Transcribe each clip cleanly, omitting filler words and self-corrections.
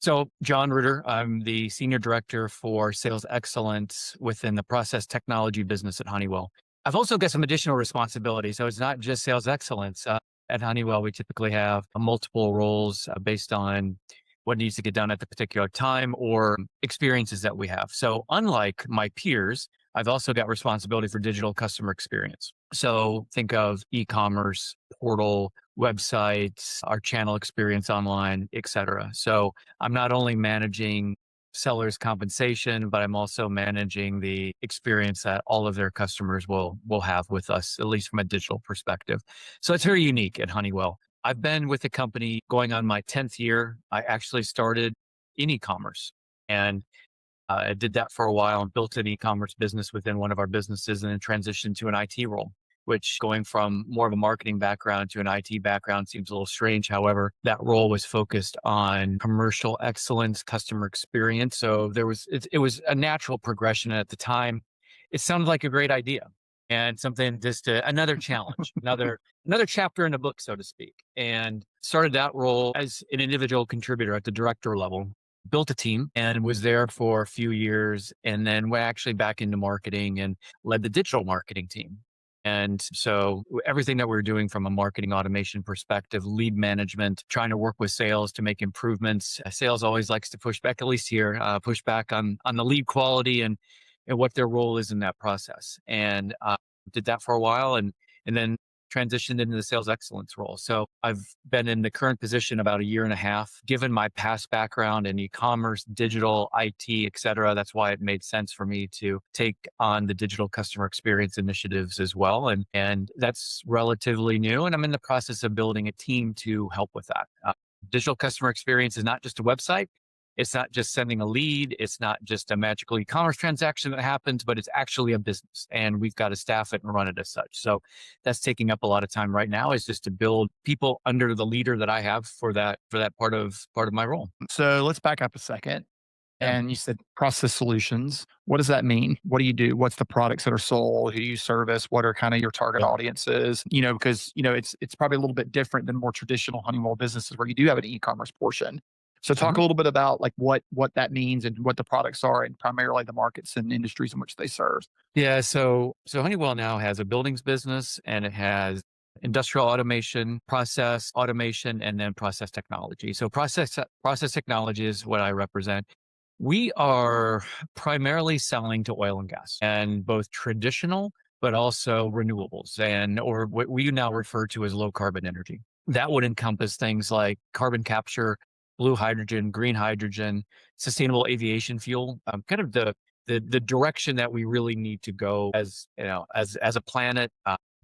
So, Jon Ruder, I'm the Senior Director for Sales Excellence within the process technology business at Honeywell. I've also got some additional responsibilities. So, it's not just sales excellence. At Honeywell, we typically have multiple roles based on what needs to get done at the particular time or experiences that we have. So, unlike my peers, I've also got responsibility for digital customer experience. So, think of e commerce, portal, websites, our channel experience online, et cetera. So, I'm not only managing sellers compensation, but I'm also managing the experience that all of their customers will have with us, at least from a digital perspective. So it's very unique at Honeywell. I've been with the company going on my 10th year. I actually started in e-commerce and I did that for a while and built an e-commerce business within one of our businesses and then transitioned to an IT role, which going from more of a marketing background to an IT background seems a little strange. However, that role was focused on commercial excellence, customer experience. So it was a natural progression. And at the time, it sounded like a great idea and something just another challenge, another chapter in a book, so to speak. And started that role as an individual contributor at the director level, built a team and was there for a few years and then went actually back into marketing and led the digital marketing team. And so everything that we're doing from a marketing automation perspective, lead management, trying to work with sales to make improvements. Sales always likes to push back, at least here, push back on the lead quality and what their role is in that process. And did that for a while and then transitioned into the sales excellence role. So I've been in the current position about a year and a half. Given my past background in e-commerce, digital, IT, et cetera, that's why it made sense for me to take on the digital customer experience initiatives as well. And that's relatively new. And I'm in the process of building a team to help with that. Digital customer experience is not just a website. It's not just sending a lead. It's not just a magical e-commerce transaction that happens, but it's actually a business and we've got to staff it and run it as such. So that's taking up a lot of time right now is just to build people under the leader that I have for that part of my role. So let's back up a second. Yeah. And you said process solutions. What does that mean? What do you do? What's the products that are sold? Who do you service? What are kind of your target Yeah. audiences? Because it's probably a little bit different than more traditional Honeywell businesses where you do have an e-commerce portion. So talk a Mhm. little bit about like what that means and what the products are and primarily the markets and industries in which they serve. Yeah. So Honeywell now has a buildings business and it has industrial automation, process automation, and then process technology. So process technology is what I represent. We are primarily selling to oil and gas and both traditional, but also renewables and, or what we now refer to as low carbon energy. That would encompass things like carbon capture, blue hydrogen, green hydrogen, sustainable aviation fuel, kind of the direction that we really need to go as, as a planet.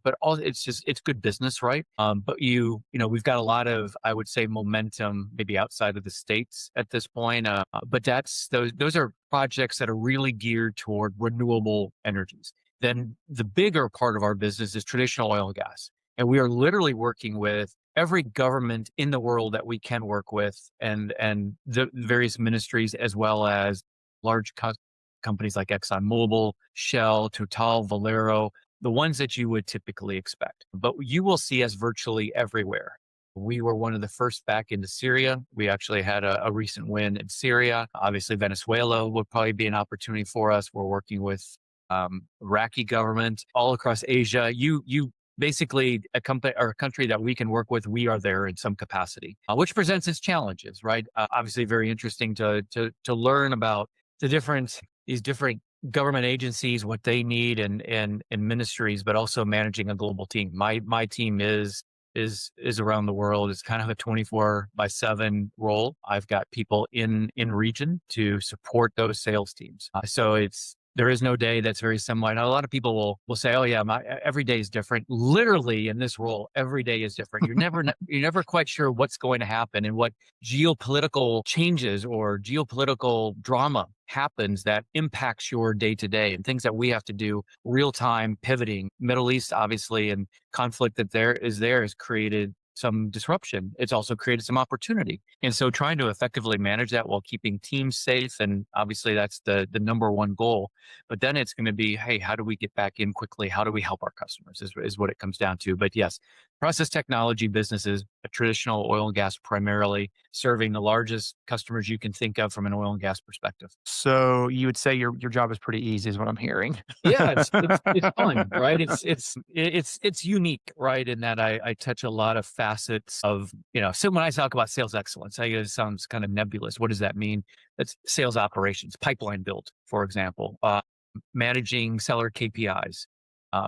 But all it's good business, right? But we've got a lot of, I would say, momentum maybe outside of the States at this point. But those are projects that are really geared toward renewable energies. Then the bigger part of our business is traditional oil and gas. And we are literally working with every government in the world that we can work with and the various ministries as well as large companies like ExxonMobil, Shell, Total, Valero, the ones that you would typically expect. But you will see us virtually everywhere. We were one of the first back into Syria. We actually had a recent win in Syria. Obviously, Venezuela would probably be an opportunity for us. We're working with Iraqi government all across Asia. You basically a company or a country that we can work with. We are there in some capacity, which presents its challenges, right? Obviously, very interesting to learn about these different government agencies, what they need and ministries, but also managing a global team. My team is around the world. It's kind of a 24/7 role. I've got people in region to support those sales teams. There is no day that's very similar. Now, a lot of people will say, "Oh yeah, every day is different." Literally in this role, every day is different. You're never quite sure what's going to happen and what geopolitical changes or geopolitical drama happens that impacts your day to day and things that we have to do real time pivoting. Middle East, obviously, and conflict that there has created some disruption. It's also created some opportunity. And so trying to effectively manage that while keeping teams safe. And obviously that's the number one goal. But then it's going to be, hey, how do we get back in quickly? How do we help our customers is what it comes down to. But yes, Process technology business is a traditional oil and gas, primarily serving the largest customers you can think of from an oil and gas perspective. So you would say your job is pretty easy, is what I'm hearing. Yeah, it's fun, right? It's unique, right? In that I touch a lot of facets of, so when I talk about sales excellence, I it sounds kind of nebulous. What does that mean? That's sales operations, pipeline build, for example, managing seller KPIs.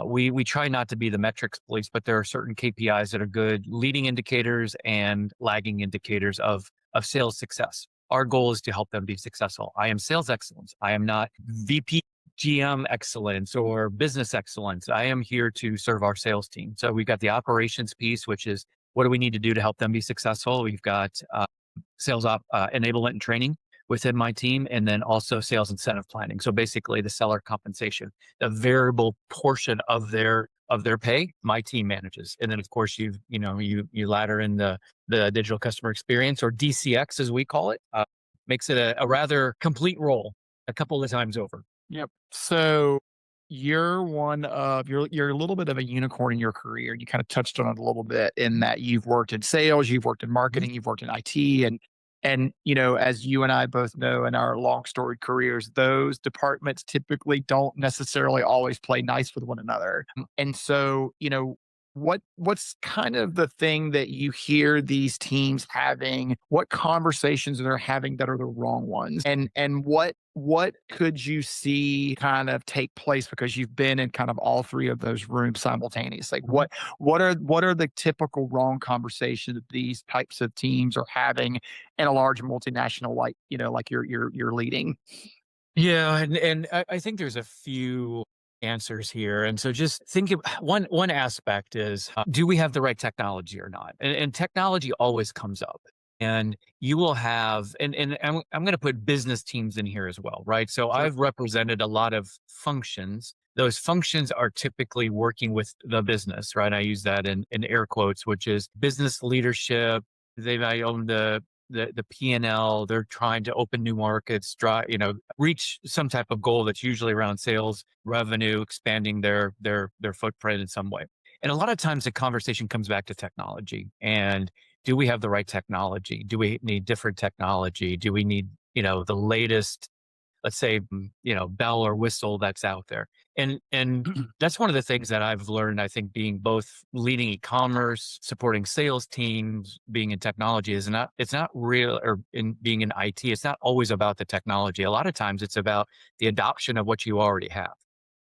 We try not to be the metrics police, but there are certain KPIs that are good leading indicators and lagging indicators of sales success. Our goal is to help them be successful. I am sales excellence. I am not VP GM excellence or business excellence. I am here to serve our sales team. So we've got the operations piece, which is what do we need to do to help them be successful? We've got sales enablement and training within my team, and then also sales incentive planning. So basically, the seller compensation, the variable portion of their pay, my team manages. And then, of course, you ladder in the digital customer experience, or DCX as we call it. Makes it a rather complete role a couple of times over. Yep. So you're a little bit of a unicorn in your career. You kind of touched on it a little bit in that you've worked in sales, you've worked in Mhm. marketing, you've worked in IT, and as you and I both know in our long storied careers, those departments typically don't necessarily always play nice with one another. And so, what's kind of the thing that you hear these teams having, what conversations they're having that are the wrong ones? And what could you see kind of take place because you've been in kind of all three of those rooms simultaneously? Mhm. What are the typical wrong conversations that these types of teams are having in a large multinational like you're leading? Yeah, and I think there's a few answers here. And so just think of one aspect is do we have the right technology or not? And technology always comes up. And you will have, and I'm going to put business teams in here as well, right? So Sure. I've represented a lot of functions. Those functions are typically working with the business, right? I use that in air quotes, which is business leadership. They might own the P&L. They're trying to open new markets, reach some type of goal that's usually around sales, revenue, expanding their footprint in some way. And a lot of times the conversation comes back to technology. And do we have the right technology? Do we need different technology? Do we need, the latest, let's say, bell or whistle that's out there? And that's one of the things that I've learned, I think, being both leading e-commerce, supporting sales teams, being in technology it's not real, or in being in IT, it's not always about the technology. A lot of times it's about the adoption of what you already have.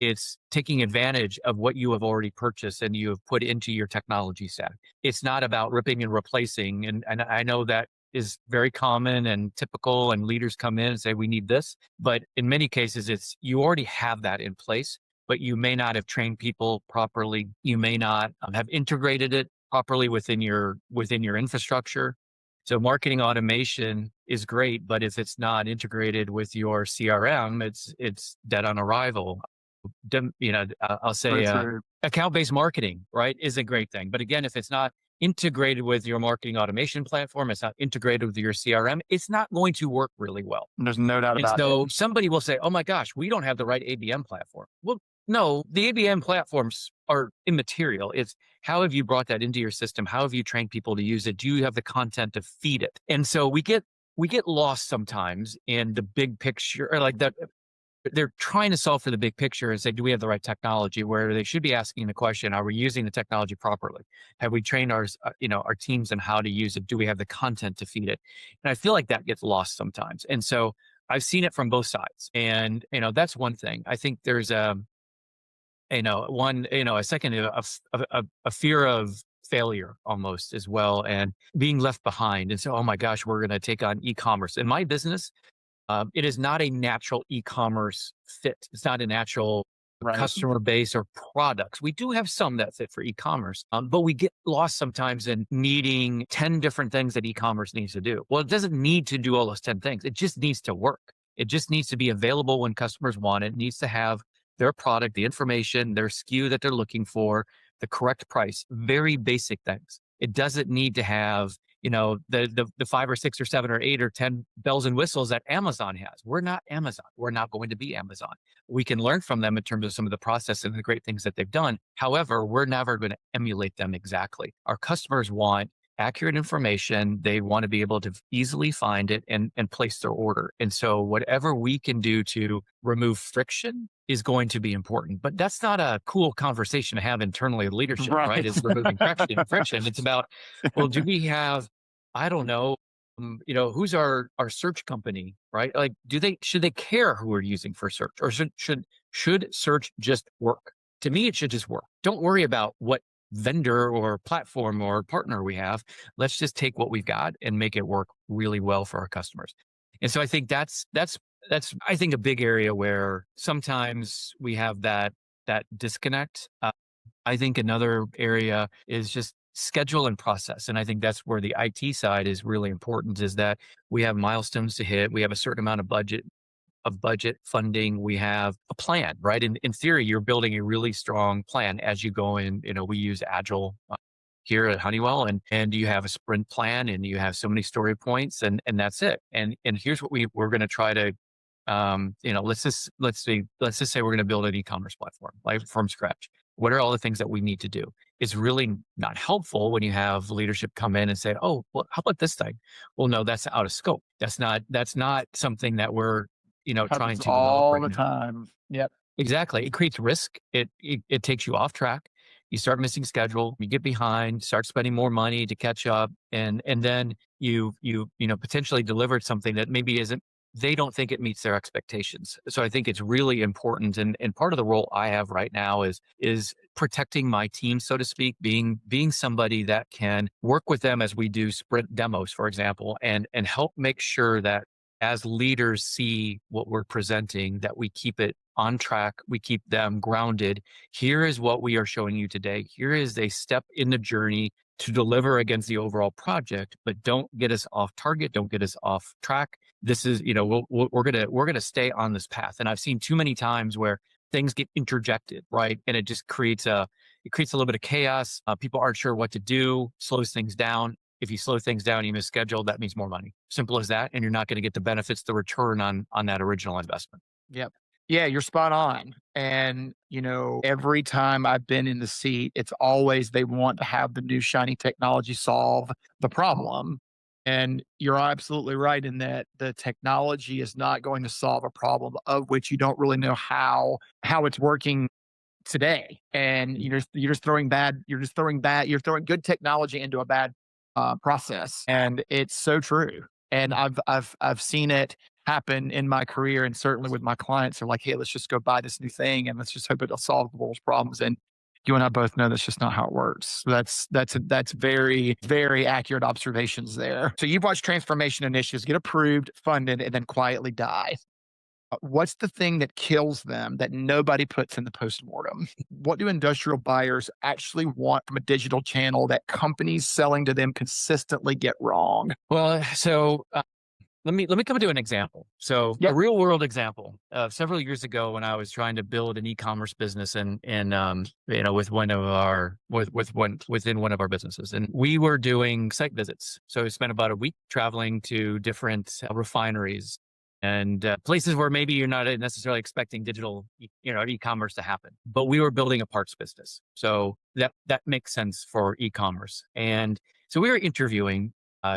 It's taking advantage of what you have already purchased and you have put into your technology stack. It's not about ripping and replacing. And I know that is very common and typical, and leaders come in and say, we need this. But in many cases, it's you already have that in place, but you may not have trained people properly. You may not have integrated it properly within your infrastructure. So marketing automation is great, but if it's not integrated with your CRM, it's dead on arrival. I'll So say true. account-based marketing, right, is a great thing. But again, if it's not integrated with your marketing automation platform, it's not integrated with your CRM, it's not going to work really well. There's no doubt And about it. so somebody will say, oh my gosh, we don't have the right ABM platform. Well, no, the ABM platforms are immaterial. It's how have you brought that into your system? How have you trained people to use it? Do you have the content to feed it? And so we get lost sometimes in the big picture, or like that they're trying to solve for the big picture and say, do we have the right technology? Where they should be asking the question, are we using the technology properly? Have we trained our teams on how to use it? Do we have the content to feed it? And I feel like that gets lost sometimes. And so I've seen it from both sides. And, that's one thing. I think there's a second, a fear of failure almost as well, and being left behind. And so, oh my gosh, we're going to take on e-commerce. In my business, it is not a natural e-commerce fit. It's not a natural Right. customer base or products. We do have some that fit for e-commerce, but we get lost sometimes in needing 10 different things that e-commerce needs to do. Well, it doesn't need to do all those 10 things. It just needs to work. It just needs to be available when customers want it. It needs to have their product, the information, their SKU that they're looking for, the correct price, very basic things. It doesn't need to have the 5 or 6 or 7 or 8 or 10 bells and whistles that Amazon has. We're not Amazon. We're not going to be Amazon. We can learn from them in terms of some of the process and the great things that they've done. However, we're never going to emulate them exactly. Our customers want accurate information. They want to be able to easily find it and place their order. And so whatever we can do to remove friction is going to be important. But that's not a cool conversation to have internally with leadership, right? Right. Is removing friction. It's about, well, do we have, I don't know, who's our search company, right? Like, should they care who we're using for search, or should search just work? To me, it should just work. Don't worry about what vendor or platform or partner we have. Let's just take what we've got and make it work really well for our customers. And so I think that's I think a big area where sometimes we have that disconnect. I think another area is just schedule and process. And I think that's where the IT side is really important, is that we have milestones to hit. We have a certain amount of budget funding. We have a plan, right? In theory, you're building a really strong plan as you go in. We use Agile here at Honeywell, and you have a sprint plan, and you have so many story points, and that's it. And here's what we're going to try to, let's just say we're going to build an e-commerce platform like from scratch. What are all the things that we need to do? It's really not helpful when you have leadership come in and say, "Oh, well, how about this thing?" Well, no, that's out of scope. That's not something that we're trying Happens to develop all right the now. time. Yep. Exactly. It creates risk. It takes you off track. You start missing schedule. You get behind. Start spending more money to catch up, and then you potentially delivered something that maybe isn't. They don't think it meets their expectations. So I think it's really important, and part of the role I have right now is protecting my team, so to speak, being somebody that can work with them as we do sprint demos, for example, and help make sure that as leaders see what we're presenting, that we keep it on track, we keep them grounded. Here is what we are showing you today. Here is a step in the journey to deliver against the overall project, but don't get us off target, don't get us off track. This is, we're gonna stay on this path. And I've seen too many times where things get interjected, right? And it just creates a little bit of chaos. People aren't sure what to do, slows things down. If you slow things down, you miss schedule, that means more money. Simple as that. And you're not going to get the benefits, the return on that original investment. Yep. Yeah, you're spot on. And, every time I've been in the seat, it's always they want to have the new shiny technology solve the problem. And you're absolutely right in that the technology is not going to solve a problem of which you don't really know how it's working today. And you're throwing good technology into a bad process. And it's so true. And I've seen it happen in my career, and certainly with my clients. They're like, "Hey, let's just go buy this new thing and let's just hope it'll solve the world's problems." And you and I both know that's just not how it works. That's very, very accurate observations there. So you've watched transformation initiatives get approved, funded, and then quietly die. What's the thing that kills them that nobody puts in the postmortem? What do industrial buyers actually want from a digital channel that companies selling to them consistently get wrong? Well, so let me come to an example. So a Yep. real world example. Several years ago, when I was trying to build an e-commerce business with one of our within one of our businesses, and we were doing site visits. So we spent about a week traveling to different refineries and places where maybe you're not necessarily expecting digital, e-commerce to happen. But we were building a parts business, so that makes sense for e-commerce. And so we were interviewing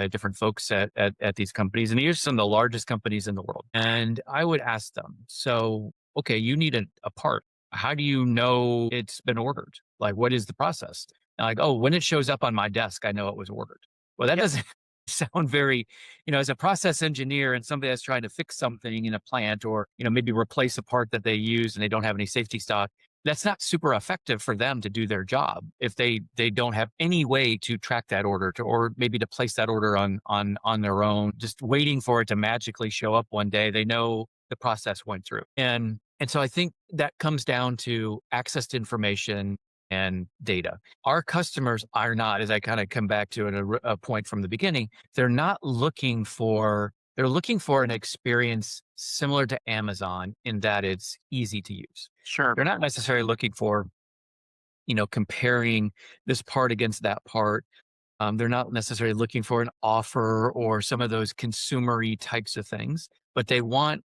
different folks at these companies, and these are some of the largest companies in the world. And I would ask them, so, okay, you need a part. How do you know it's been ordered? Like, what is the process? And like, oh, when it shows up on my desk, I know it was ordered. Well, that Yep. doesn't sound very, as a process engineer and somebody that's trying to fix something in a plant, or, maybe replace a part that they use and they don't have any safety stock, that's not super effective for them to do their job if they don't have any way to track that order, or maybe to place that order on their own, just waiting for it to magically show up one day. They know the process went through. And so I think that comes down to access to information and data. Our customers are not, as I kind of come back to a point from the beginning, they're looking for an experience similar to Amazon in that it's easy to use. Sure. They're not necessarily looking for, comparing this part against that part. They're not necessarily looking for an offer or some of those consumery types of things, but they want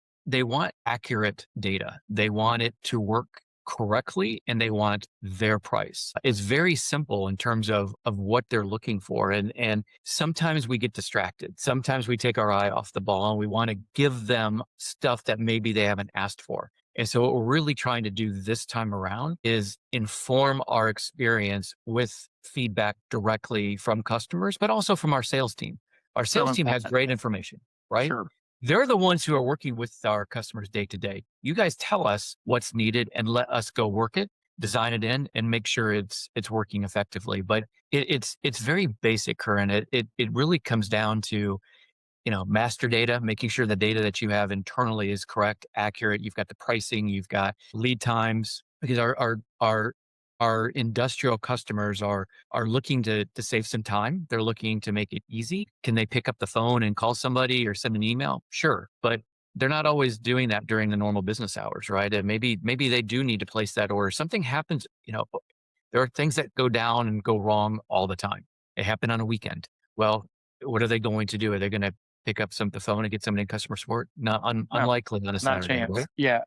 accurate data. They want it to work correctly and they want their price. It's very simple in terms of what they're looking for. And sometimes we get distracted. Sometimes we take our eye off the ball and we want to give them stuff that maybe they haven't asked for. And so what we're really trying to do this time around is inform our experience with feedback directly from customers, but also from our sales team. Our So sales team has important. great information, right? Sure. They're the ones who are working with our customers day to day. You guys tell us what's needed and let us go work it, design it in, and make sure it's working effectively. But it's very basic, Curran. It really comes down to master data, making sure the data that you have internally is correct, accurate. You've got the pricing, you've got lead times, because our industrial customers are looking to save some time. They're looking to make it easy. Can they pick up the phone and call somebody or send an email? Sure, but they're not always doing that during the normal business hours, right? And maybe they do need to place that order. Something happens, there are things that go down and go wrong all the time. It happened on a weekend. Well, what are they going to do? Are they going to pick up the phone and get somebody in customer support? Not No, unlikely on a not a Saturday, chance. right? Yeah,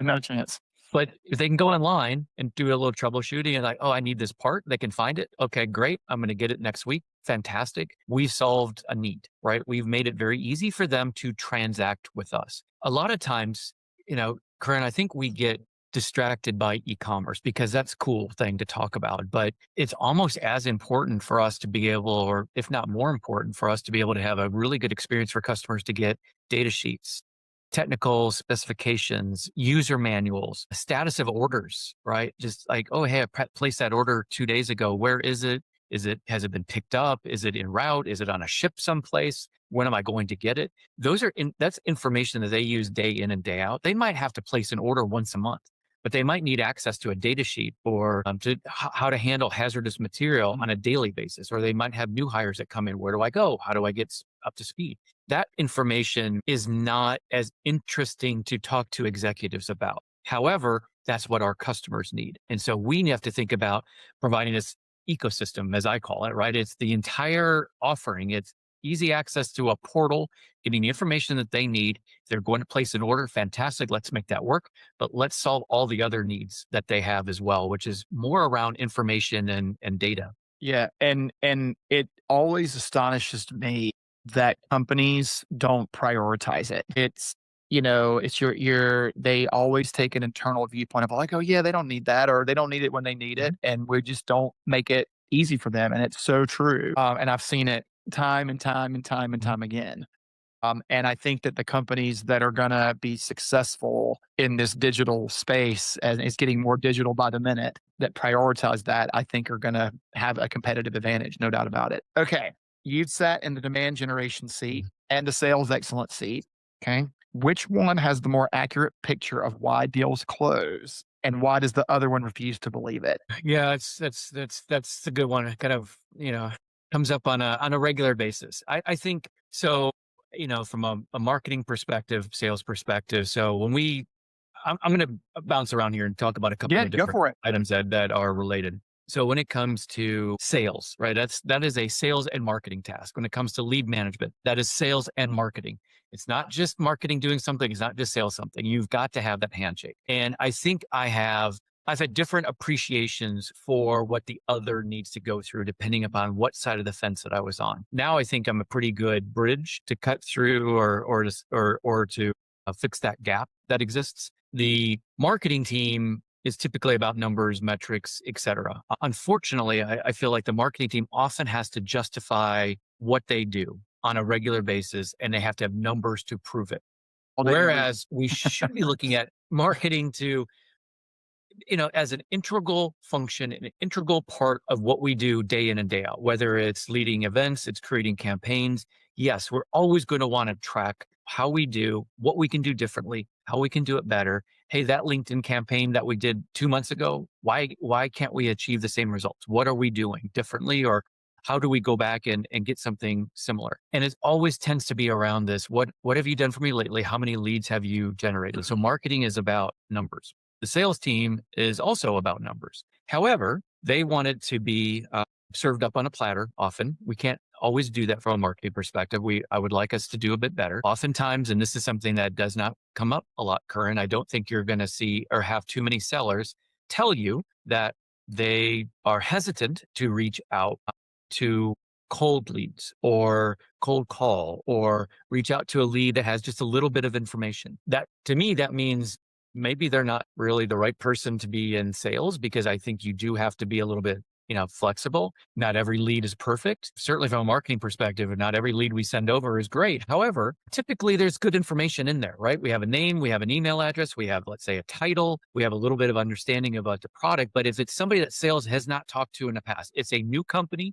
not a chance. But if they can go online and do a little troubleshooting and like, oh, I need this part, they can find it. Okay, great. I'm going to get it next week. Fantastic. We've solved a need, right? We've made it very easy for them to transact with us. A lot of times, Corinne, I think we get distracted by e-commerce because that's a cool thing to talk about, but it's almost as important for us to be able, or if not more important for us to be able to have a really good experience for customers to get data sheets, technical specifications, user manuals, status of orders, right? Just like, oh, hey, I placed that order 2 days ago. Where is it? Has it been picked up? Is it en route? Is it on a ship someplace? When am I going to get it? That's information that they use day in and day out. They might have to place an order once a month, but they might need access to a data sheet or how to handle hazardous material on a daily basis. Or they might have new hires that come in. Where do I go? How do I get up to speed? That information is not as interesting to talk to executives about. However, that's what our customers need. And so we have to think about providing this ecosystem, as I call it, right? It's the entire offering. It's easy access to a portal, getting the information that they need. If they're going to place an order, fantastic. Let's make that work. But let's solve all the other needs that they have as well, which is more around information and data. Yeah, and it always astonishes me that companies don't prioritize it. It's they always take an internal viewpoint of like, oh yeah, they don't need that, or they don't need it when they need it, and we just don't make it easy for them. And it's so true. And I've seen it time and time and time and Mhm. time again. And I think that the companies that are going to be successful in this digital space, and it's getting more digital by the minute, that prioritize that, I think are going to have a competitive advantage, no doubt about it. Okay. You've sat in the demand generation seat Mhm. and the sales excellence seat. Okay. Which one has the more accurate picture of why deals close? And why does the other one refuse to believe it? Yeah, that's a good one. It kind of, comes up on a regular basis. I think so, from a marketing perspective, sales perspective. So I'm going to bounce around here and talk about a couple Yeah, of go different for it. items that are related. So when it comes to sales, right, that is a sales and marketing task. When it comes to lead management, that is sales and marketing. It's not just marketing doing something. It's not just sales something. You've got to have that handshake. And I think I've had different appreciations for what the other needs to go through, depending upon what side of the fence that I was on. Now I think I'm a pretty good bridge to cut through or to fix that gap that exists. The marketing team is typically about numbers, metrics, etc. Unfortunately, I feel like the marketing team often has to justify what they do on a regular basis, and they have to have numbers to prove it. All day, every day. Whereas we should be looking at marketing to as an integral function, an integral part of what we do day in and day out, whether it's leading events, it's creating campaigns. Yes, we're always going to want to track how we do, what we can do differently, how we can do it better. Hey, that LinkedIn campaign that we did 2 months ago, why can't we achieve the same results? What are we doing differently? Or how do we go back and get something similar? And it always tends to be around this. What have you done for me lately? How many leads have you generated? So marketing is about numbers. The sales team is also about numbers. However, they want it to be served up on a platter often. We can't always do that from a marketing perspective. I would like us to do a bit better. Oftentimes, and this is something that does not come up a lot, Curran, I don't think you're going to see or have too many sellers tell you that they are hesitant to reach out to cold leads or cold call or reach out to a lead that has just a little bit of information. That to me, that means maybe they're not really the right person to be in sales, because I think you do have to be a little bit, flexible. Not every lead is perfect. Certainly from a marketing perspective, not every lead we send over is great. However, typically there's good information in there, right? We have a name, we have an email address, we have, let's say, a title, we have a little bit of understanding about the product. But if it's somebody that sales has not talked to in the past, it's a new company,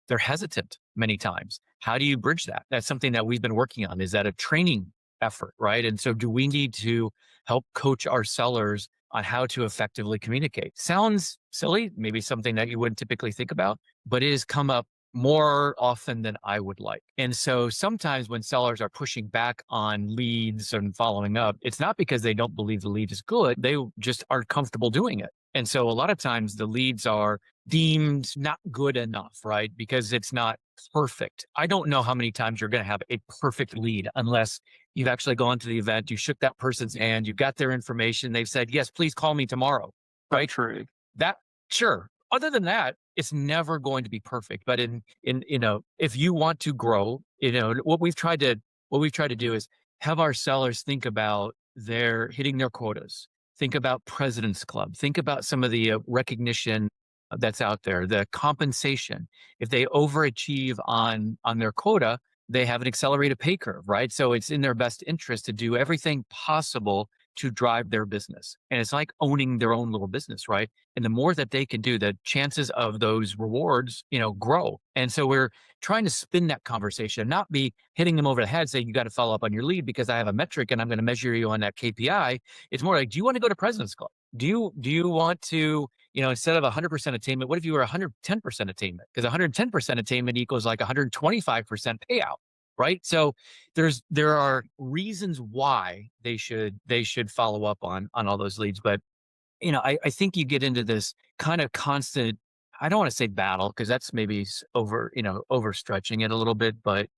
they're hesitant many times. How do you bridge that? That's something that we've been working on. Is that a training effort, right? And so do we need to help coach our sellers on how to effectively communicate? Sounds silly, maybe something that you wouldn't typically think about, but it has come up more often than I would like. And so sometimes when sellers are pushing back on leads and following up, it's not because they don't believe the lead is good. They just aren't comfortable doing it. And so a lot of times the leads are deemed not good enough, right? Because it's not perfect. I don't know how many times you're going to have a perfect lead unless you've actually gone to the event, you shook that person's hand, you got their information, they've said, yes, please call me tomorrow, right? That's true. That, sure. Other than that, it's never going to be perfect. But if you want to grow, what we've tried to do is have our sellers think about their hitting their quotas. Think about President's Club. Think about some of the recognition that's out there, the compensation. If they overachieve on their quota, they have an accelerated pay curve, right? So it's in their best interest to do everything possible to drive their business. And it's like owning their own little business, right? And the more that they can do, the chances of those rewards, grow. And so we're trying to spin that conversation, not be hitting them over the head saying, you got to follow up on your lead because I have a metric and I'm going to measure you on that KPI. It's more like, do you want to go to President's Club? Do you want to, instead of 100% attainment, what if you were 110% attainment? Because 110% attainment equals like 125% payout, right? So there are reasons why they should follow up on all those leads. But I think you get into this kind of constant, I don't want to say battle because that's maybe overstretching it a little bit, but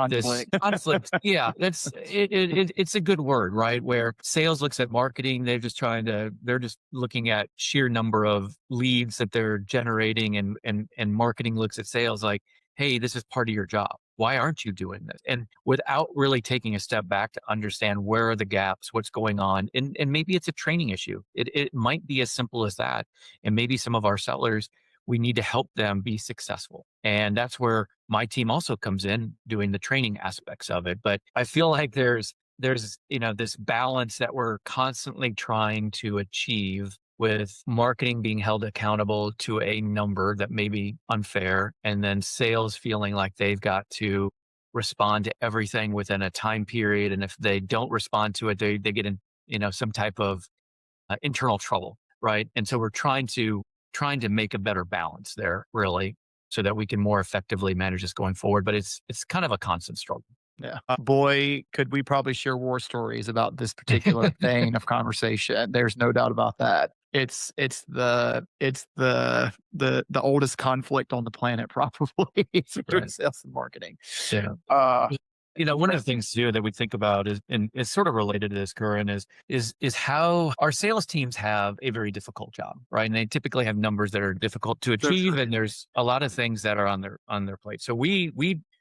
this Conflict. conflict, yeah, it's a good word, right? Where sales looks at marketing, they're just looking at sheer number of leads that they're generating, and marketing looks at sales like, hey, this is part of your job. Why aren't you doing this? And without really taking a step back to understand where are the gaps, what's going on, and maybe it's a training issue. It might be as simple as that. And maybe some of our sellers, we need to help them be successful. And that's where my team also comes in doing the training aspects of it. But I feel like there's this balance that we're constantly trying to achieve, with marketing being held accountable to a number that may be unfair, and then sales feeling like they've got to respond to everything within a time period. And if they don't respond to it, they get in, some type of internal trouble. Right. And so we're trying to make a better balance there, really, so that we can more effectively manage this going forward. But it's kind of a constant struggle. Yeah. Boy, could we probably share war stories about this particular vein of conversation. There's no doubt about that. It's the oldest conflict on the planet, probably. It's between Right. sales and marketing. Yeah. Uh, One of the things too that we think about is, and it's sort of related to this, Curran, is how our sales teams have a very difficult job, right? And they typically have numbers that are difficult to That's achieve, right. and there's a lot of things that are on their plate. So we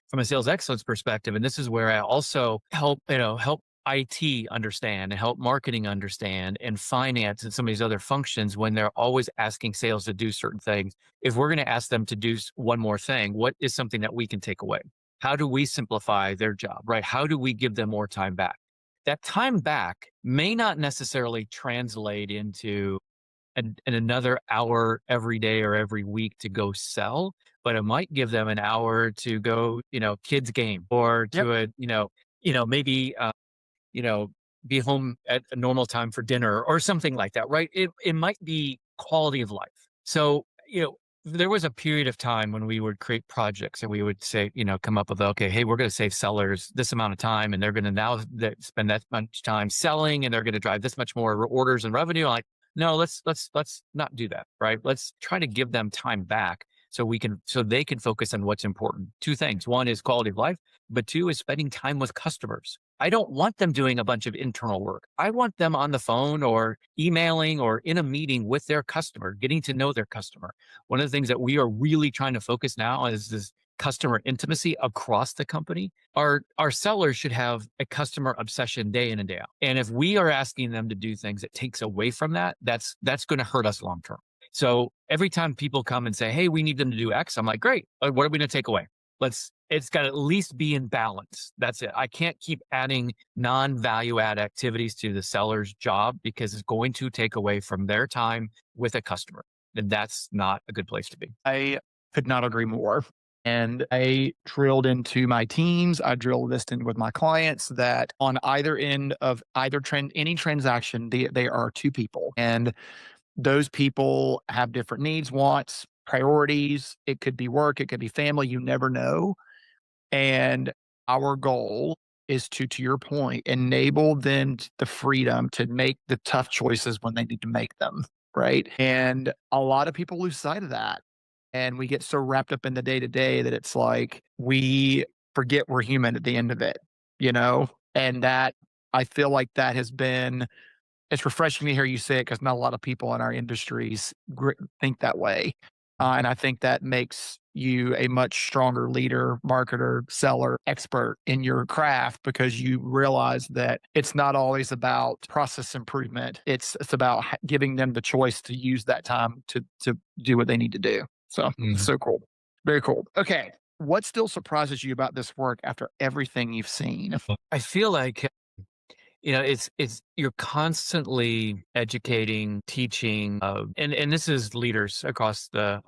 from a sales excellence perspective, and this is where I also help IT understand and help marketing understand and finance and some of these other functions when they're always asking sales to do certain things. If we're going to ask them to do one more thing, what is something that we can take away? How do we simplify their job, right? How do we give them more time back? That time back may not necessarily translate into another hour every day or every week to go sell, but it might give them an hour to go, kids game, or Yep. to maybe, you know, be home at a normal time for dinner or something like that, right? It might be quality of life. So, there was a period of time when we would create projects and we would say, come up with, okay, hey, we're going to save sellers this amount of time, and they're going to now spend that much time selling, and they're going to drive this much more orders and revenue. Like, no, let's not do that, right? Let's try to give them time back so they can focus on what's important. Two things. One is quality of life, but two is spending time with customers. I don't want them doing a bunch of internal work. I want them on the phone or emailing or in a meeting with their customer, getting to know their customer. One of the things that we are really trying to focus now is this customer intimacy across the company. Our sellers should have a customer obsession day in and day out. And if we are asking them to do things that takes away from that, that's going to hurt us long term. So every time people come and say, "Hey, we need them to do X," I'm like, "Great. What are we going to take away? It's got to at least be in balance. That's it. I can't keep adding non-value add activities to the seller's job because it's going to take away from their time with a customer. And that's not a good place to be." I could not agree more. And I drilled into my teams. I drilled this in with my clients that on either end of either any transaction, they are two people. And those people have different needs, wants, priorities. It could be work, it could be family, you never know. And our goal is to your point, enable them the freedom to make the tough choices when they need to make them. Right. And a lot of people lose sight of that. And we get so wrapped up in the day to day that it's like we forget we're human at the end of it, you know? And that I feel like that has been it's refreshing to hear you say it because not a lot of people in our industries think that way. And I think that makes you a much stronger leader, marketer, seller, expert in your craft because you realize that it's not always about process improvement. It's about giving them the choice to use that time to do what they need to do. So Mhm. so cool. Very cool. Okay. What still surprises you about this work after everything you've seen? I feel like it's you're constantly educating, teaching, and this is leaders across the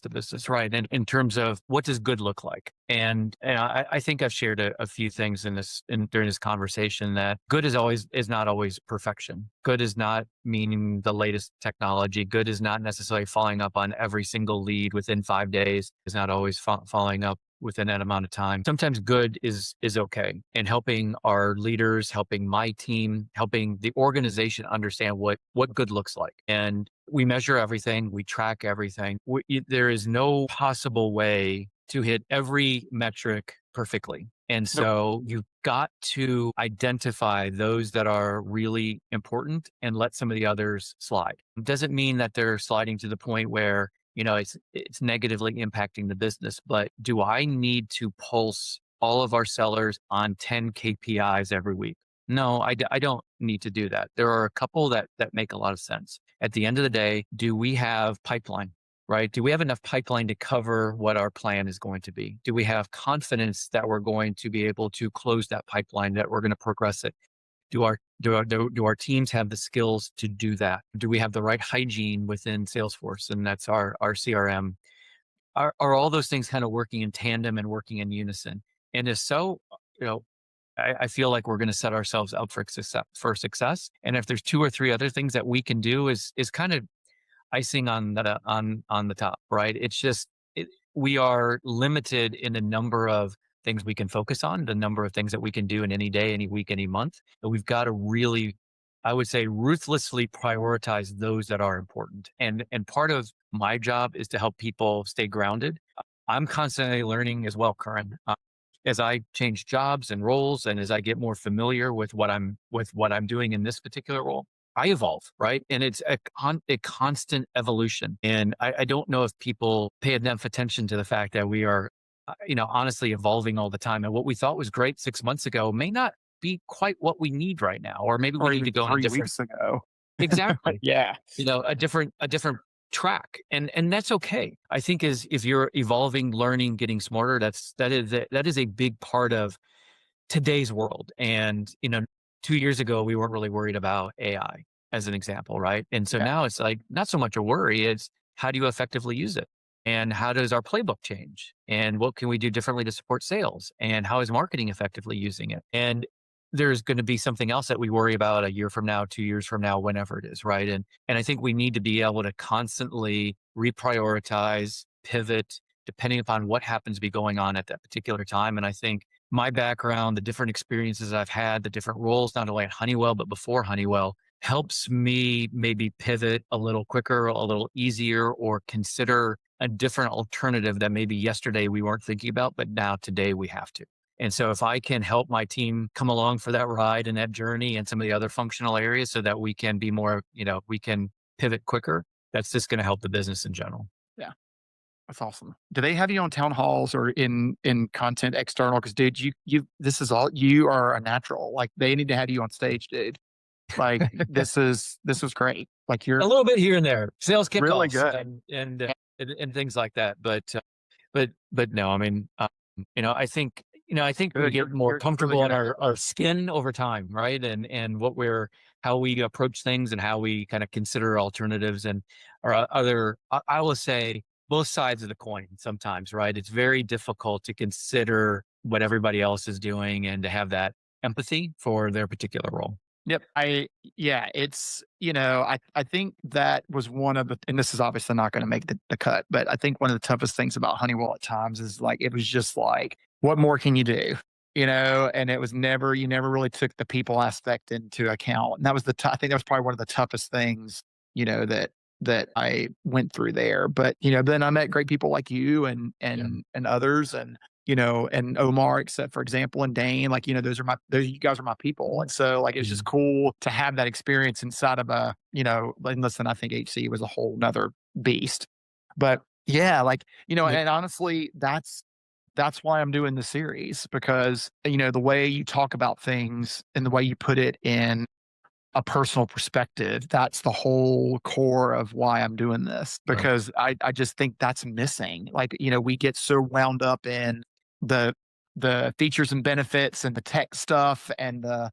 business, right? And in terms of what does good look like, and I think I've shared a few things during this conversation that good is not always perfection. Good is not meaning the latest technology. Good is not necessarily following up on every single lead within 5 days. Is not always following up within that amount of time. Sometimes good is okay. And helping our leaders, helping my team, helping the organization understand what good looks like. And we measure everything, we track everything. There is no possible way to hit every metric perfectly. And Nope. so you've got to identify those that are really important and let some of the others slide. It doesn't mean that they're sliding to the point where it's negatively impacting the business, but do I need to pulse all of our sellers on 10 KPIs every week? No, I don't need to do that. There are a couple that make a lot of sense. At the end of the day, do we have pipeline, right? Do we have enough pipeline to cover what our plan is going to be? Do we have confidence that we're going to be able to close that pipeline, that we're going to progress it? Do our teams have the skills to do that? Do we have the right hygiene within Salesforce? And that's our CRM. Are all those things kind of working in tandem and working in unison? And if so, you know, I feel like we're going to set ourselves up for success. And if there's two or three other things that we can do is kind of icing on the top, right? It's just we are limited in the number of things we can focus on, the number of things that we can do in any day, any week, any month. But we've got to really, I would say, ruthlessly prioritize those that are important. And part of my job is to help people stay grounded. I'm constantly learning as well, Curran. As I change jobs and roles, and as I get more familiar with what I'm doing in this particular role, I evolve, right? And it's a constant evolution. And I don't know if people pay enough attention to the fact that we are, honestly evolving all the time. And what we thought was great 6 months ago may not be quite what we need right now, or maybe we Or need even to go in a three different. weeks ago. Exactly. Yeah. A different track, and that's okay. I think is if you're evolving, learning, getting smarter, that is a big part of today's world. And 2 years ago we weren't really worried about AI as an example, right? And so Yeah. now it's like not so much a worry, it's how do you effectively use it? And how does our playbook change? And what can we do differently to support sales? And how is marketing effectively using it? And there's going to be something else that we worry about a year from now, 2 years from now, whenever it is, right? And I think we need to be able to constantly reprioritize, pivot, depending upon what happens to be going on at that particular time. And I think my background, the different experiences I've had, the different roles, not only at Honeywell, but before Honeywell, helps me maybe pivot a little quicker, a little easier, or consider a different alternative that maybe yesterday we weren't thinking about, but now today we have to. And so if I can help my team come along for that ride and that journey and some of the other functional areas so that we can be more, we can pivot quicker, that's just going to help the business in general. Yeah. That's awesome. Do they have you on town halls or in content external? Because dude, this is all you are a natural. Like they need to have you on stage, dude. Like this was great. Like A you're little bit here and there, sales really kickoffs good. and things like that. But no, I mean, I think we Good. get more You're really comfortable good in at it. our skin over time, right? And how we approach things and how we kind of consider alternatives and or other. I will say both sides of the coin sometimes, right? It's very difficult to consider what everybody else is doing and to have that empathy for their particular role. Yep. Yeah, it's, I think that was one of the, and this is obviously not going to make the cut, but I think one of the toughest things about Honeywell at times is like, it was just like, what more can you do? And it was never, you never really took the people aspect into account. And that was I think that was probably one of the toughest things, that I went through there. But, then I met great people like you Yeah. and others. And Omar, except for example, and Dane, like, those you guys are my people. And so like it's just Mhm. cool to have that experience inside of and listen, I think HC was a whole nother beast. But yeah, like, Yep. and honestly, that's why I'm doing the series because, the way you talk about things and the way you put it in a personal perspective. That's the whole core of why I'm doing this Right. because I just think that's missing. Like, we get so wound up in the the features and benefits and the tech stuff and the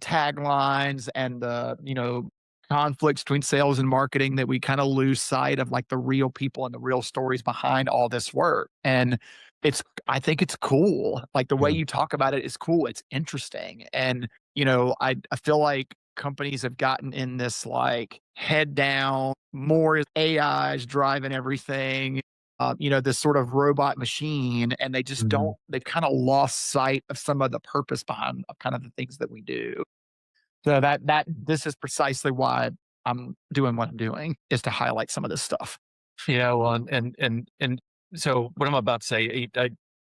taglines and the conflicts between sales and marketing that we kind of lose sight of like the real people and the real stories behind all this work. And I think it's cool. Like the way Yeah. you talk about it is cool. It's interesting. And I feel like companies have gotten in this like head down, more AIs driving everything, this sort of robot machine, and they just Mhm. they've kind of lost sight of some of the purpose behind kind of the things that we do. So this is precisely why I'm doing what I'm doing is to highlight some of this stuff. Yeah, well, and so what I'm about to say,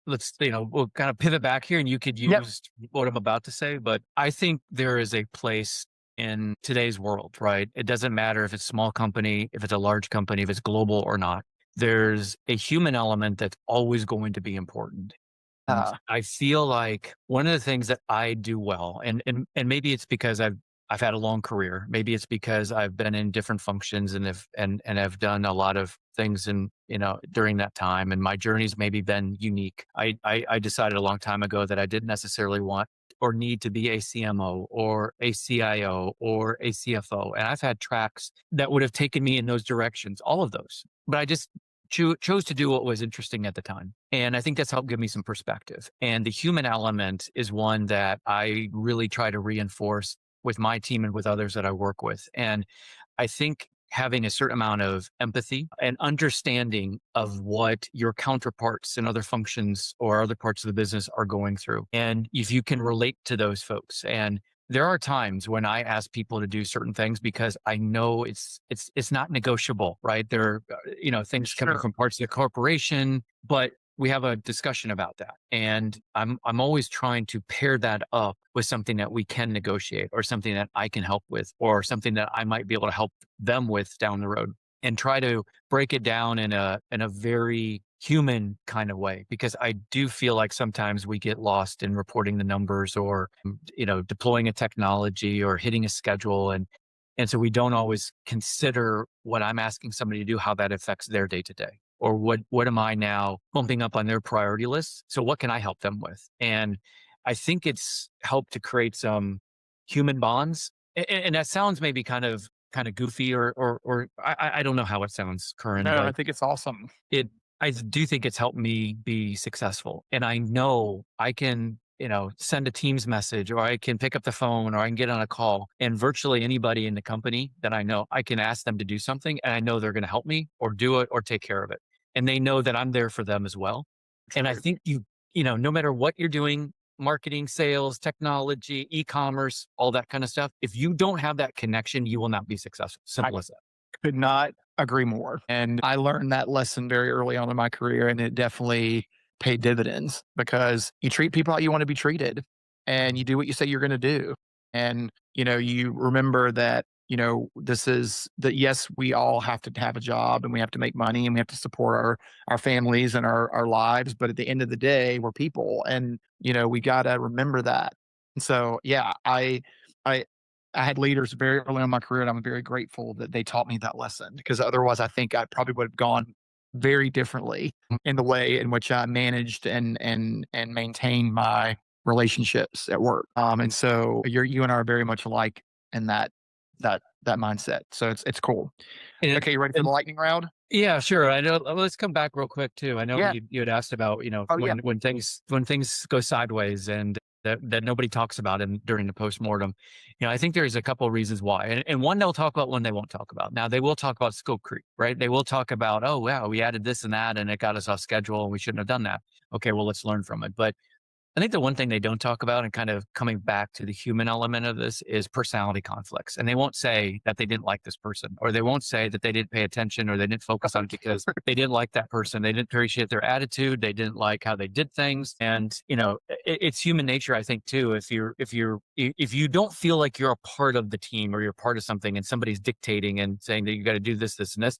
let's we'll kind of pivot back here, and you could Yep. use what I'm about to say. But I think there is a place in today's world, right? It doesn't matter if it's small company, if it's a large company, if it's global or not. There's a human element that's always going to be important. And Uh, I feel like one of the things that I do well, and maybe it's because I've had a long career. Maybe it's because I've been in different functions and have done a lot of things and during that time, and my journey's maybe been unique. I decided a long time ago that I didn't necessarily want or need to be a CMO or a CIO or a CFO, and I've had tracks that would have taken me in those directions, all of those, but I just chose to do what was interesting at the time. And I think that's helped give me some perspective. And the human element is one that I really try to reinforce with my team and with others that I work with. And I think having a certain amount of empathy and understanding of what your counterparts in other functions or other parts of the business are going through. And if you can relate to those folks, and there are times when I ask people to do certain things because I know it's not negotiable, right? There are, things coming sure. from parts of the corporation, but we have a discussion about that. And I'm always trying to pair that up with something that we can negotiate or something that I can help with or something that I might be able to help them with down the road and try to break it down in a very human kind of way, because I do feel like sometimes we get lost in reporting the numbers or deploying a technology or hitting a schedule, and so we don't always consider what I'm asking somebody to do, how that affects their day to day, or what am I now bumping up on their priority list, so what can I help them with. And I think it's helped to create some human bonds, and that sounds maybe kind of goofy or I don't know how it sounds, Curran, No, I but think it's awesome. it I do think it's helped me be successful. And I know I can, send a Teams message or I can pick up the phone or I can get on a call, and virtually anybody in the company that I know, I can ask them to do something and I know they're going to help me or do it or take care of it. And they know that I'm there for them as well. And I True. think no matter what you're doing, marketing, sales, technology, e-commerce, all that kind of stuff, if you don't have that connection, you will not be successful. I Simple as that. could not agree more. And I learned that lesson very early on in my career, and it definitely paid dividends because you treat people how you want to be treated and you do what you say you're going to do. And, you remember that, this is that, yes, we all have to have a job and we have to make money and we have to support our families and our lives. But at the end of the day, we're people and, we got to remember that. And so, yeah, I, I had leaders very early in my career, and I'm very grateful that they taught me that lesson because otherwise, I think I probably would have gone very differently in the way in which I managed and maintained my relationships at work. And so you and I are very much alike in that mindset. So it's cool. And, Okay, you ready for the and lightning round? yeah, sure. I know. Let's come back real quick too. I know Yeah. you had asked about Oh yeah. when things go sideways and that nobody talks about in during the postmortem. I think there's a couple of reasons why, and one they'll talk about, one they won't talk about. Now they will talk about scope creep, right? They will talk about, oh wow, we added this and that, and it got us off schedule, and we shouldn't have done that. Okay, well let's learn from it. But I think the one thing they don't talk about, and kind of coming back to the human element of this, is personality conflicts. And they won't say that they didn't like this person, or they won't say that they didn't pay attention or they didn't focus on it because they didn't like that person. They didn't appreciate their attitude. They didn't like how they did things. And, it's human nature, I think, too. If you don't feel like you're a part of the team or you're part of something and somebody's dictating and saying that you got to do this, this, and this,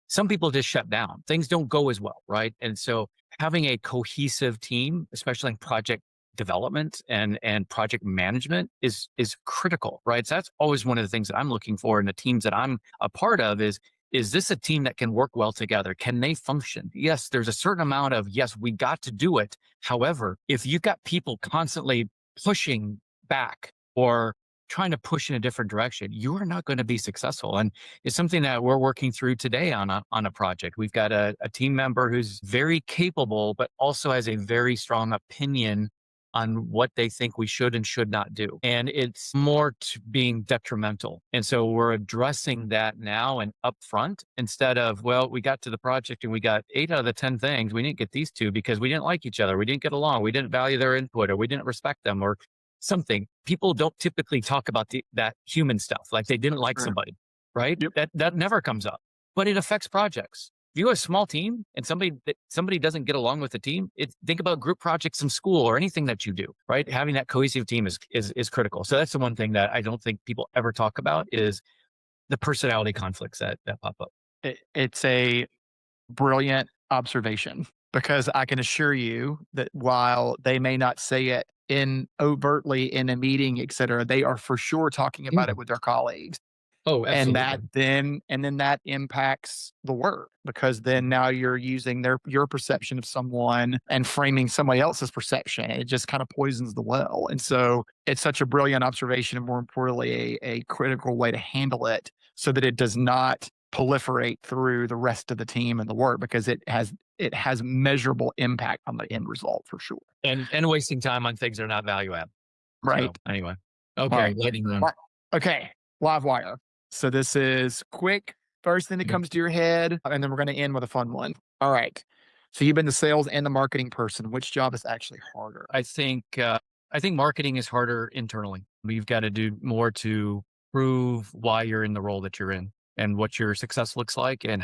some people just shut down. Things don't go as well, right? And so having a cohesive team, especially in project development and project management is critical, right? So that's always one of the things that I'm looking for in the teams that I'm a part of is this a team that can work well together? Can they function? Yes, there's a certain amount of, yes, we got to do it. However, if you've got people constantly pushing back or trying to push in a different direction, you are not going to be successful. And it's something that we're working through today on a project. We've got a team member who's very capable, but also has a very strong opinion on what they think we should and should not do. And it's more to being detrimental. And so we're addressing that now and upfront instead of, well, we got to the project and we got 8 out of the 10 things. We didn't get these two because we didn't like each other. We didn't get along. We didn't value their input or we didn't respect them or something. People don't typically talk about that human stuff, like they didn't like Sure. somebody, right? Yep. That never comes up, but it affects projects. If you have a small team and somebody doesn't get along with the team, think about group projects in school or anything that you do, right? Having that cohesive team is critical. So that's the one thing that I don't think people ever talk about is the personality conflicts that pop up. It's a brilliant observation because I can assure you that while they may not say it in overtly in a meeting, et cetera, they are for sure talking about Yeah. it with their colleagues. Oh, And that absolutely. then that impacts the work because then now you're using your perception of someone and framing somebody else's perception. It just kind of poisons the well. And so it's such a brilliant observation and more importantly, a critical way to handle it so that it does not proliferate through the rest of the team and the work because it has measurable impact on the end result for sure. And wasting time on things that are not value add. So Right. anyway, All okay, right. lightning round. Li- Okay. Live wire. So this is quick. First thing that comes to your head, and then we're going to end with a fun one. All right. So you've been the sales and the marketing person. Which job is actually harder? I think marketing is harder internally. You've got to do more to prove why you're in the role that you're in and what your success looks like and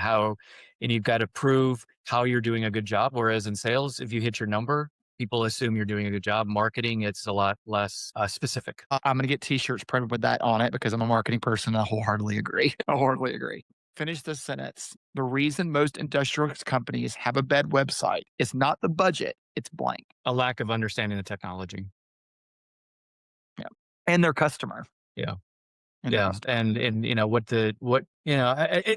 you've got to prove how you're doing a good job. Whereas in sales, if you hit your number, people assume you're doing a good job. Marketing, it's a lot less specific. I'm going to get t-shirts printed with that on it because I'm a marketing person. I wholeheartedly agree. I wholeheartedly agree. Finish this sentence. The reason most industrial companies have a bad website is not the budget, it's blank. A lack of understanding the technology. Yeah. And their customer. Yeah. And their Yeah, customer. and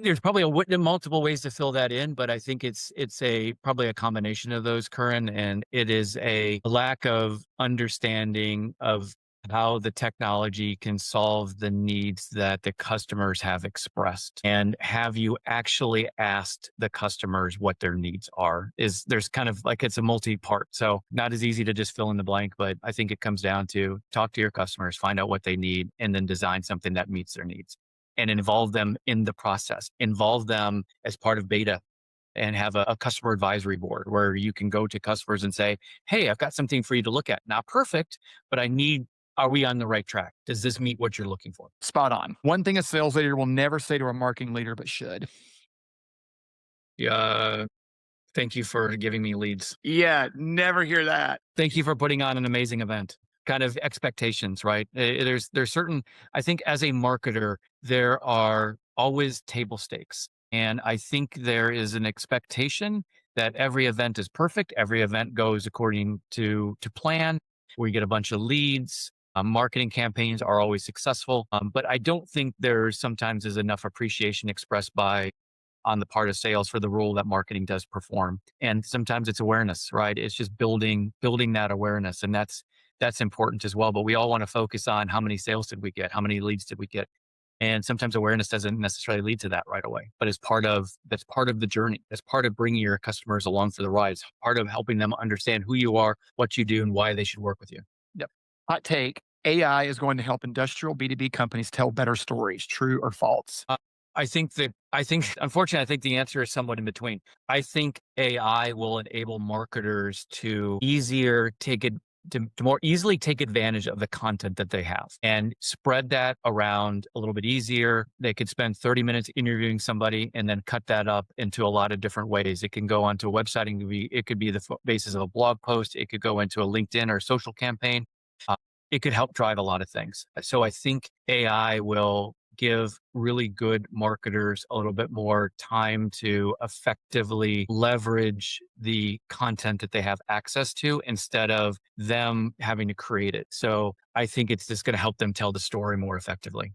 there's probably multiple ways to fill that in, but I think it's a probably a combination of those, Curran, and it is a lack of understanding of how the technology can solve the needs that the customers have expressed. And have you actually asked the customers what their needs are? There's kind of like it's a multi-part. So not as easy to just fill in the blank, but I think it comes down to talk to your customers, find out what they need, and then design something that meets their needs and involve them in the process, involve them as part of beta and have a customer advisory board where you can go to customers and say, hey, I've got something for you to look at. Not perfect, but are we on the right track? Does this meet what you're looking for? Spot on. One thing a sales leader will never say to a marketing leader, but should. Yeah. Thank you for giving me leads. Yeah, never hear that. Thank you for putting on an amazing event. Kind of expectations, right? There's certain, I think as a marketer, there are always table stakes. And I think there is an expectation that every event is perfect. Every event goes according to plan. We get a bunch of leads. Marketing campaigns are always successful. But I don't think there sometimes is enough appreciation expressed by on the part of sales for the role that marketing does perform. And sometimes it's awareness, right? It's just building that awareness. And that's important as well. But we all want to focus on how many sales did we get? How many leads did we get? And sometimes awareness doesn't necessarily lead to that right away, but that's part of the journey. That's part of bringing your customers along for the ride. It's part of helping them understand who you are, what you do, and why they should work with you. Yep. Hot take. AI is going to help industrial B2B companies tell better stories, true or false? Unfortunately, I think the answer is somewhat in between. I think AI will enable marketers to more easily take advantage of the content that they have and spread that around a little bit easier. They could spend 30 minutes interviewing somebody and then cut that up into a lot of different ways. It can go onto a website and it could be the basis of a blog post. It could go into a LinkedIn or social campaign. Uh, it could help drive a lot of things. So I think AI will give really good marketers a little bit more time to effectively leverage the content that they have access to instead of them having to create it. So I think it's just going to help them tell the story more effectively.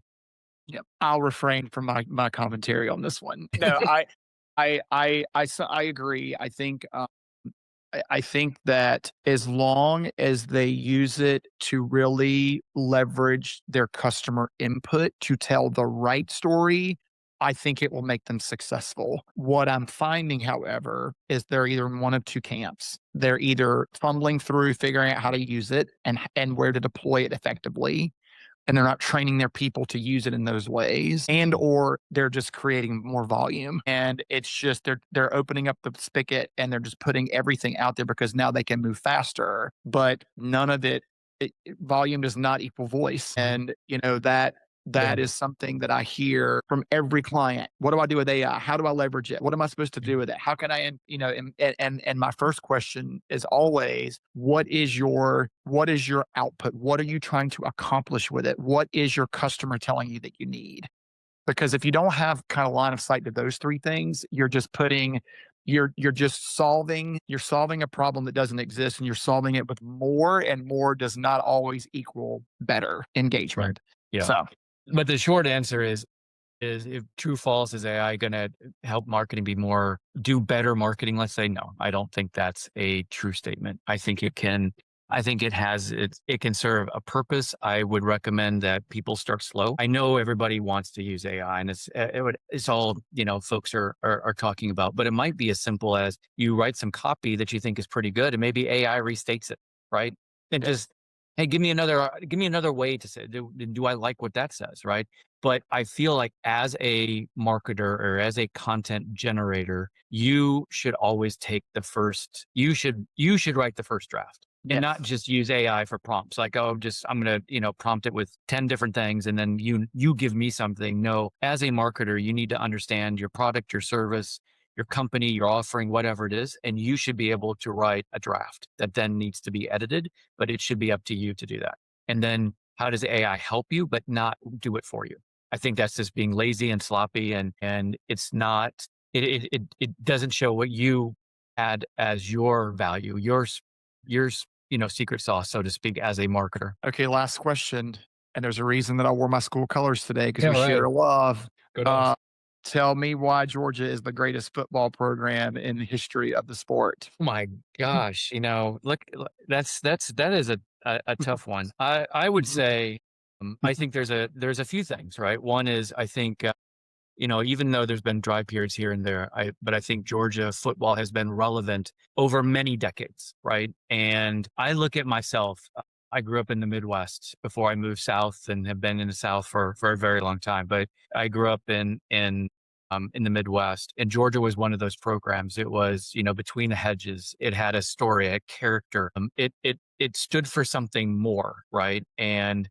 Yep. I'll refrain from my commentary on this one. No, I agree. I think that as long as they use it to really leverage their customer input to tell the right story, I think it will make them successful. What I'm finding, however, is they're either in one of two camps. They're either fumbling through figuring out how to use it and where to deploy it effectively, and they're not training their people to use it in those ways, and or they're just creating more volume, and it's just they're opening up the spigot and they're just putting everything out there because now they can move faster, but none of volume does not equal voice. And that Yeah. is something that I hear from every client. What do I do with AI? How do I leverage it? What am I supposed to do with it? How can I, and my first question is always, what is your output? What are you trying to accomplish with it? What is your customer telling you that you need? Because if you don't have kind of line of sight to those three things, you're just solving a problem that doesn't exist, and you're solving it with more, and more does not always equal better Right. engagement. Yeah. So But the short answer is if true false, is AI going to help marketing do better marketing? Let's say no. I don't think that's a true statement. I think it can serve a purpose. I would recommend that people start slow. I know everybody wants to use AI, and it's all, folks are talking about, but it might be as simple as you write some copy that you think is pretty good and maybe AI restates it, right? And yeah, just, hey, give me another way to say, do I like what that says, right? But I feel like as a marketer or as a content generator, you should always you should write the first draft and not yes, just use AI for prompts. Like, oh, I'm going to, prompt it with 10 different things and then you give me something. No, as a marketer, you need to understand your product, your service, your company, your offering, whatever it is, and you should be able to write a draft that then needs to be edited, but it should be up to you to do that. And then how does AI help you, but not do it for you? I think that's just being lazy and sloppy, and it's not. It doesn't show what you add as your value, your secret sauce, so to speak, as a marketer. okay, last question, and there's a reason that I wore my school colors today because Yeah, we share right. a love. Go Uh, Dogs. Tell me why Georgia is the greatest football program in the history of the sport. Oh my gosh, that is a tough one. I would say, I think there's a few things, right? One is I think even though there's been dry periods here and there, but I think Georgia football has been relevant over many decades, right? And I look at myself. I grew up in the Midwest before I moved south, and have been in the South for a very long time. But I grew up in the Midwest, and Georgia was one of those programs. It was, between the hedges. It had a story, a character. It stood for something more, right? And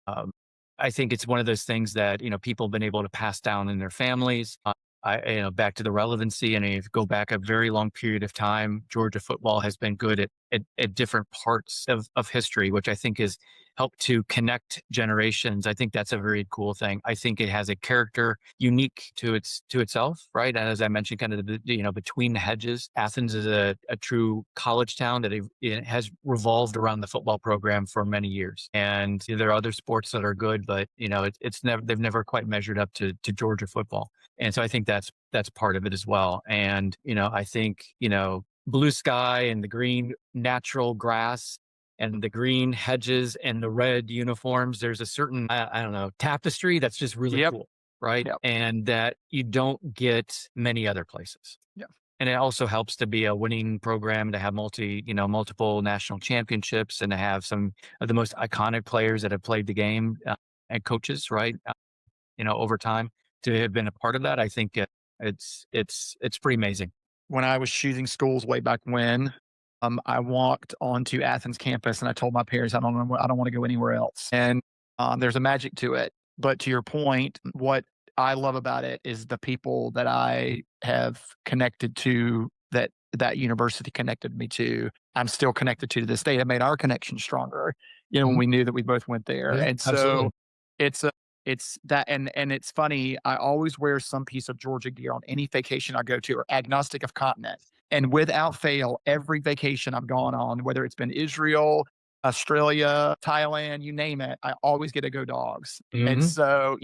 um, I think it's one of those things that people have been able to pass down in their families. back to the relevancy, and if you go back a very long period of time, Georgia football has been good at different parts of history, which I think has helped to connect generations. I think that's a very cool thing. I think it has a character unique to itself, right? And as I mentioned, kind of between the hedges, Athens is a true college town that it has revolved around the football program for many years. And there are other sports that are good, but it's never they've never quite measured up to Georgia football. And so I think that's part of it as well. And I think blue sky and the green natural grass and the green hedges and the red uniforms, there's a certain, I don't know, tapestry that's just really Yep. cool, right? Yep. And that you don't get many other places. Yeah. And it also helps to be a winning program, to have multiple national championships, and to have some of the most iconic players that have played the game, and coaches, right? Over time, to have been a part of that. I think it's pretty amazing. When I was choosing schools way back when, I walked onto Athens campus and I told my parents, I don't want to go anywhere else. And there's a magic to it. But to your point, what I love about it is the people that I have connected to, that university connected me to. I'm still connected to this day. It made our connection stronger. When Mhm. we knew that we both went there, Yeah, and so absolutely. it's a it's that, and it's funny. I always wear some piece of Georgia gear on any vacation I go to, or agnostic of continent. And without fail, every vacation I've gone on, whether it's been Israel, Australia, Thailand, you name it, I always get to go dogs. And Mhm. so,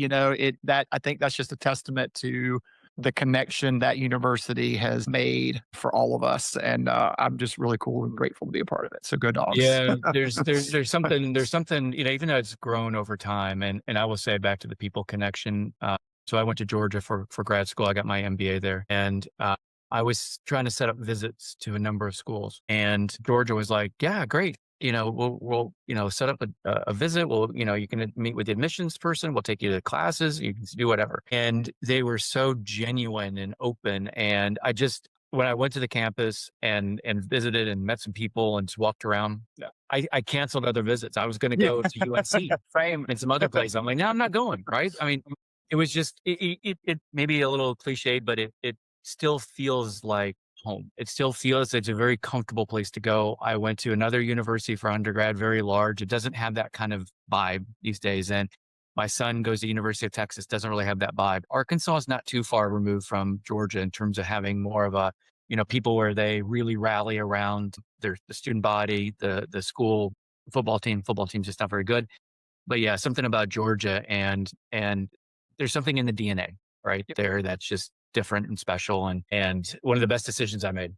I think that's just a testament to the connection that university has made for all of us. And I'm just really cool and grateful to be a part of it. So go dogs. Yeah, there's something, even though it's grown over time, and I will say, back to the people connection. So I went to Georgia for grad school. I got my MBA there, and I was trying to set up visits to a number of schools, and Georgia was like, "Yeah, great. We'll set up a visit. You can meet with the admissions person. We'll take you to classes. You can do whatever." And they were so genuine and open, and when I went to the campus and visited and met some people and just walked around, I canceled other visits. I was going to Yeah. go to UNC Same. and some other place. I'm like, no, I'm not going. Right? I mean, it was just it may be a little cliched, but it still feels like home. It still feels it's a very comfortable place to go. I went to another university for undergrad, very large. It doesn't have that kind of vibe these days. And my son goes to University of Texas, doesn't really have that vibe. Arkansas is not too far removed from Georgia in terms of having more of a, people where they really rally around the student body, the school football team. Football team's just not very good. But yeah, something about Georgia, and there's something in the DNA right Yep. there that's just different and special, and one of the best decisions I made.